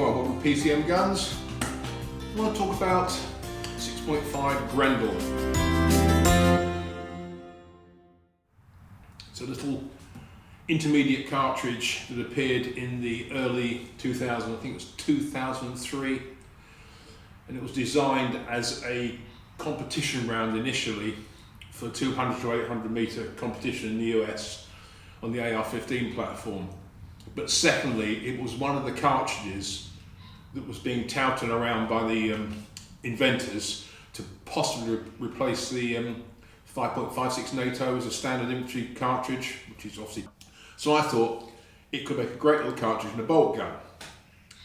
tomorrow on PCM guns. I want to talk about 6.5 Grendel. It's a little intermediate cartridge that appeared in the early 2000s, I think it was 2003, and it was designed as a competition round initially for 200 to 800 meter competition in the US on the AR-15 platform. But secondly, it was one of the cartridges that was being touted around by the inventors to possibly replace the 5.56 NATO as a standard infantry cartridge, which is obviously. So I thought it could make a great little cartridge and a bolt gun,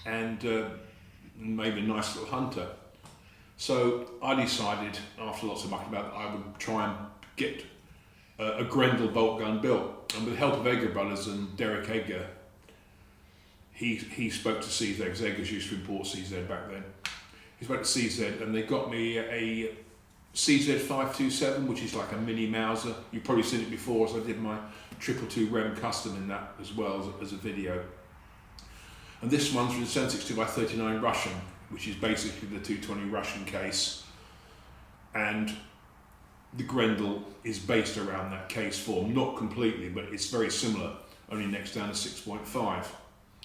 and maybe a nice little hunter. So I decided, after lots of mucking about, that I would try and get a Grendel bolt gun built. And with the help of Edgar Brothers and Derek Edgar, he spoke to CZ, because Edgar's used to import CZ back then. He spoke to CZ and they got me a CZ 527, which is like a mini Mauser. You've probably seen it before, as I did my 222 Rem custom in that as well as a video. And this one's from the 762x39 Russian, which is basically the 220 Russian case. And the Grendel is based around that case form, not completely, but it's very similar, only next down to 6.5.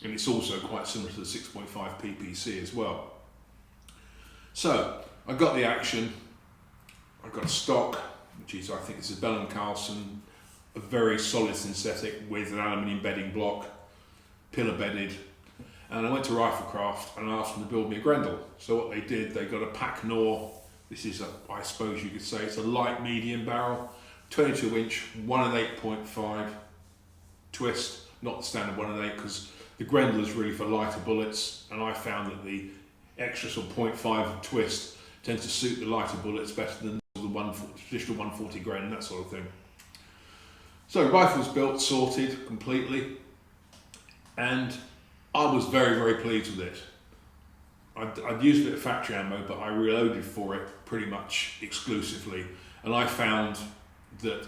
And it's also quite similar to the 6.5 PPC as well. So I got the action. I got a stock, which is, I think it's a Bell & Carlson, a very solid synthetic with an aluminium bedding block, pillar bedded. And I went to Riflecraft and asked them to build me a Grendel. So what they did, they got a Packnor. This is, I suppose you could say, it's a light medium barrel, 22 inch, 1 and 8.5 twist, not the standard 1 and 8, because the Grendel is really for lighter bullets, and I found that the extra sort of 0.5 twist tends to suit the lighter bullets better than the traditional 140 grain, that sort of thing. So rifle's built, sorted completely, and I was very, very pleased with it. I'd used a bit of factory ammo, but I reloaded for it pretty much exclusively, and I found that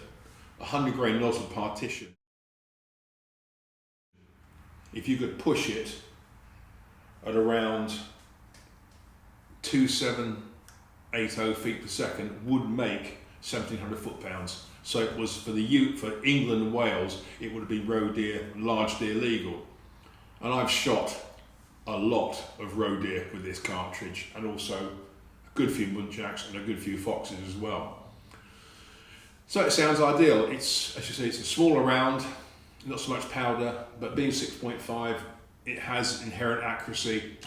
a 100 grain nozzle partition, if you could push it at around 2780 feet per second, would make 1700 foot-pounds. So it was for England and Wales, it would have been roe deer, large deer legal. And I've shot a lot of roe deer with this cartridge, and also a good few muntjacs and a good few foxes as well. So it sounds ideal. It's, as you say, it's a smaller round, not so much powder, but being 6.5, it has inherent accuracy.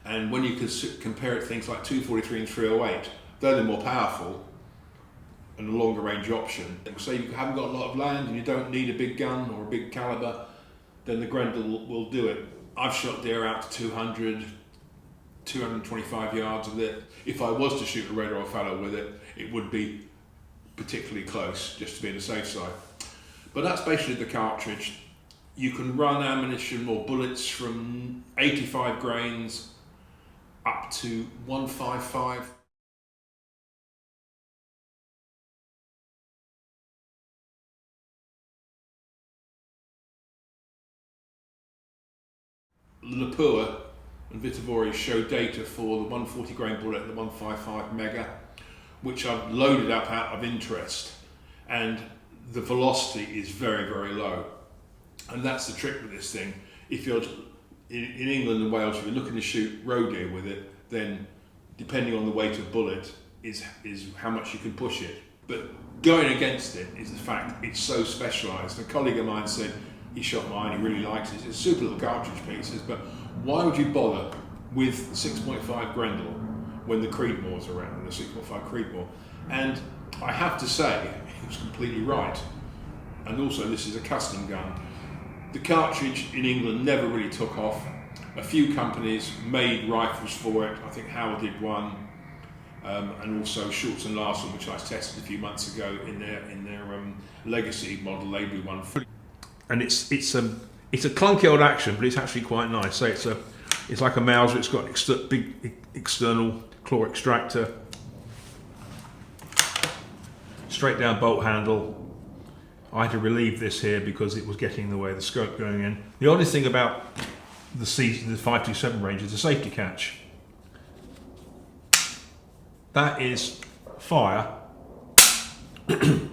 And when you compare it to things like 243 and 308, though they're more powerful and a longer range option, so you haven't got a lot of land and you don't need a big gun or a big caliber, then the Grendel will do it. I've shot deer out to 200, 225 yards with it. If I was to shoot a red or a fallow with it, it would be particularly close, just to be on the safe side. But that's basically the cartridge. You can run ammunition or bullets from 85 grains up to 155. Lapua and Vitavori show data for the 140 grain bullet and the 155 Mega, which I've loaded up out of interest, and the velocity is very, very low. And that's the trick with this thing. If you're in England and Wales, if you're looking to shoot roe deer with it, then depending on the weight of bullet is how much you can push it. But going against it is the fact it's so specialised. A colleague of mine said he shot mine, he really likes it. It's super little cartridge pieces, but why would you bother with 6.5 Grendel when the Creedmoor's around, the 6.5 Creedmoor? And I have to say, he was completely right. And also, this is a custom gun. The cartridge in England never really took off. A few companies made rifles for it. I think Howard did one, and also Schultz and Larson, which I tested a few months ago in their Legacy model. They do one. And it's a clunky old action, but it's actually quite nice. So it's like a Mauser. It's got big external claw extractor, straight down bolt handle. I had to relieve this here because it was getting in the way of the scope going in. The only thing about the 527 range is a safety catch. That is fire, and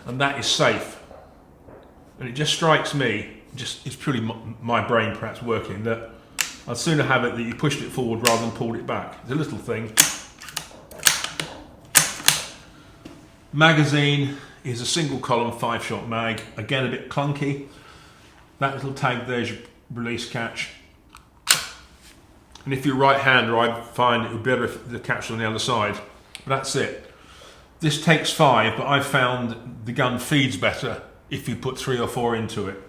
that is safe. And it just strikes me, it's purely my brain perhaps working, that I'd sooner have it that you pushed it forward rather than pulled it back. It's a little thing. Magazine is a single column 5-shot mag, again a bit clunky. That little tag there's your release catch. And if you're right-hander, I'd find it would be better if the catch was on the other side. But that's it. This takes 5, but I've found the gun feeds better if you put 3 or 4 into it.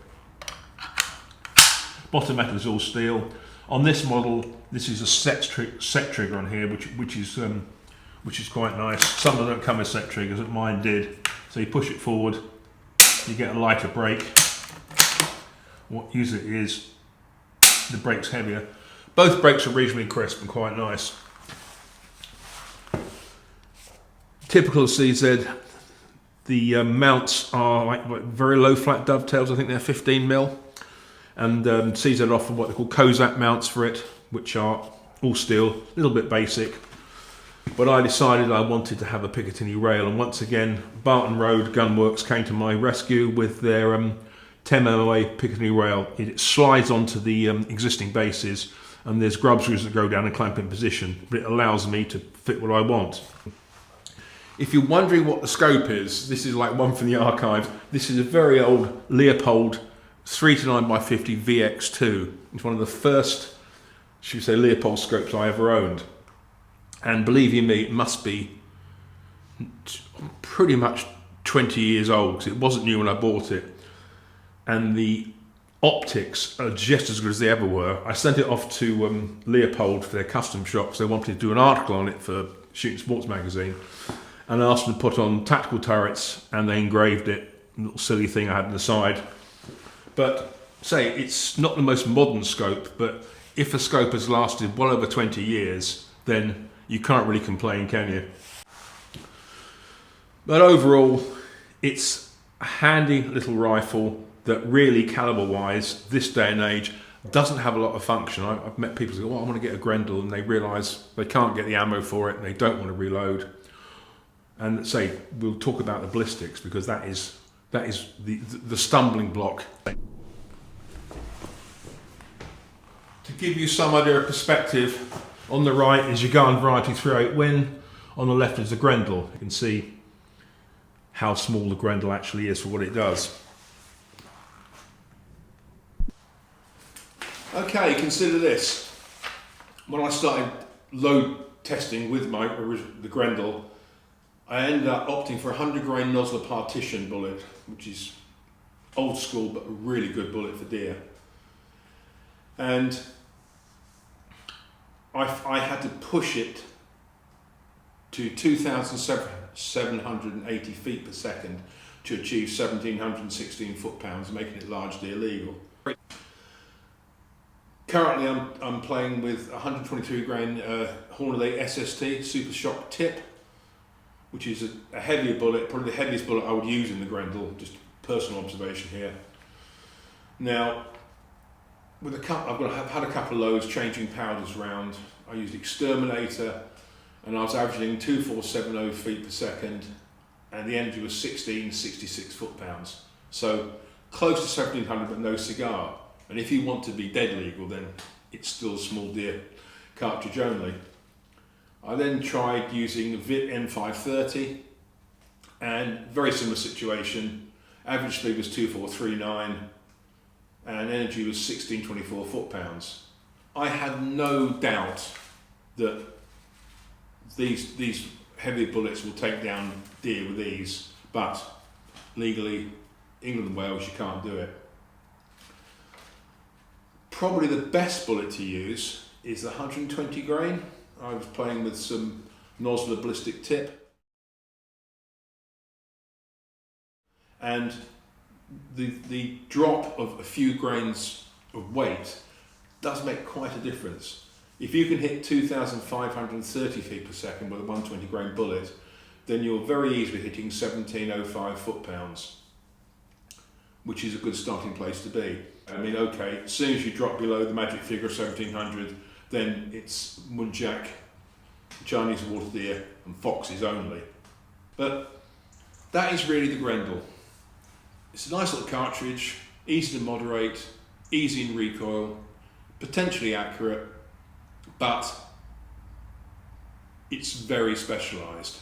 Bottom metal is all steel. On this model, this is a set trigger on here, which is quite nice. Some of them don't come with set triggers, but mine did. So you push it forward, you get a lighter brake. What usually is the brake's heavier. Both brakes are reasonably crisp and quite nice. Typical CZ, the mounts are like very low flat dovetails. I think they're 15mm, and CZ offer what they call Kozak mounts for it, which are all steel, a little bit basic. But I decided I wanted to have a Picatinny rail, and once again Barton Road Gunworks came to my rescue with their 10mm Picatinny rail. It slides onto the existing bases, and there's grub screws that go down and clamp in position, but it allows me to fit what I want. If you're wondering what the scope is, this is like one from the archives. This is a very old Leopold 3-9x50 VX2. It's one of the first, should we say, Leopold scopes I ever owned. And believe you me, it must be pretty much 20 years old, because it wasn't new when I bought it. And the optics are just as good as they ever were. I sent it off to Leopold for their custom shops. They wanted to do an article on it for Shooting Sports magazine, and I asked them to put on tactical turrets, and they engraved it, a little silly thing I had on the side. But say, it's not the most modern scope, but if a scope has lasted well over 20 years, then you can't really complain, can you? But overall, it's a handy little rifle that really, caliber-wise, this day and age, doesn't have a lot of function. I've met people who go, oh, I want to get a Grendel, and they realise they can't get the ammo for it, and they don't want to reload. And say, we'll talk about the Ballistics, because that is the stumbling block. To give you some idea of perspective, on the right is your Garden Variety 308 Win, on the left is the Grendel. You can see how small the Grendel actually is for what it does. Okay, consider this. When I started load testing with the Grendel, I ended up opting for a 100 grain Nosler partition bullet, which is old school but a really good bullet for deer. And I had to push it to 2,780 feet per second to achieve 1,716 foot-pounds, making it largely illegal. Currently I'm playing with 123 grain Hornady SST Super Shock tip, which is a heavier bullet, probably the heaviest bullet I would use in the Grendel, just personal observation here. Now, with I've had a couple of loads changing powders around. I used Exterminator, and I was averaging 2,470 feet per second, and the energy was 1666 foot-pounds. So close to 1,700, but no cigar. And if you want to be dead legal, then it's still small deer cartridge only. I then tried using the VIT M530, and very similar situation. Average speed was 2,439, and energy was 1624 foot-pounds. I had no doubt that these heavy bullets will take down deer with ease, but legally, England and Wales, you can't do it. Probably the best bullet to use is the 120 grain. I was playing with some Nosler ballistic tip, and the drop of a few grains of weight does make quite a difference. If you can hit 2,530 feet per second with a 120 grain bullet, then you're very easily hitting 1705 foot-pounds, which is a good starting place to be. I mean, okay, as soon as you drop below the magic figure of 1700, then it's muntjac, Chinese water deer and foxes only. But that is really the Grendel. It's a nice little cartridge, easy to moderate, easy in recoil, potentially accurate, but it's very specialised.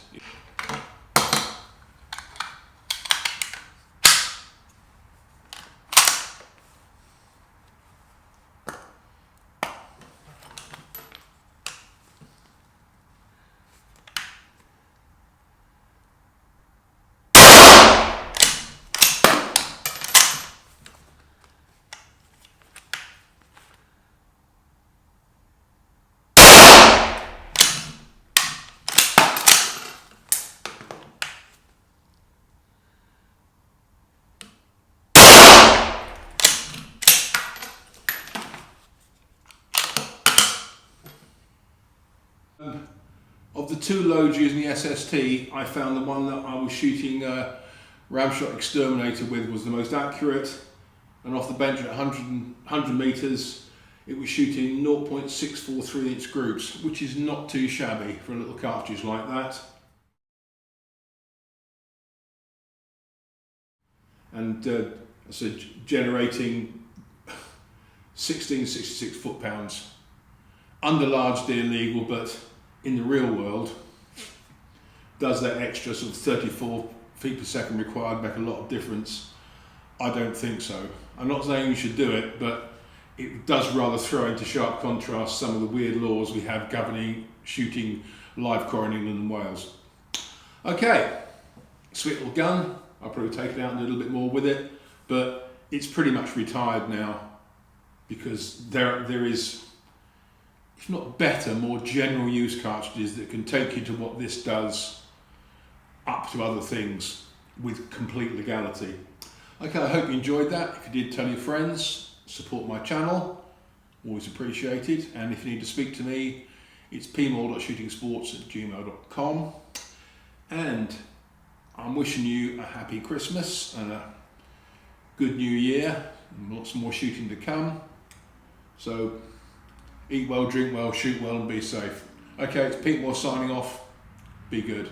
Of the two loads using the SST, I found the one that I was shooting Ramshot Exterminator with was the most accurate, and off the bench at 100 metres it was shooting 0.643 inch groups, which is not too shabby for a little cartridge like that. And so generating 1666 foot-pounds. Under large deer legal, but in the real world, does that extra sort of 34 feet per second required make a lot of difference? I don't think so. I'm not saying you should do it, but it does rather throw into sharp contrast some of the weird laws we have governing shooting live core in England and Wales. Okay, sweet little gun. I'll probably take it out and do a little bit more with it, but it's pretty much retired now because there is, if not better, more general use cartridges that can take you to what this does up to other things with complete legality. Okay, I hope you enjoyed that. If you did, tell your friends, support my channel, always appreciated. And if you need to speak to me, it's pmore.shootingsports@gmail.com. And I'm wishing you a happy Christmas and a good new year, and lots more shooting to come. So eat well, drink well, shoot well and be safe. Okay, it's Pete Moore signing off. Be good.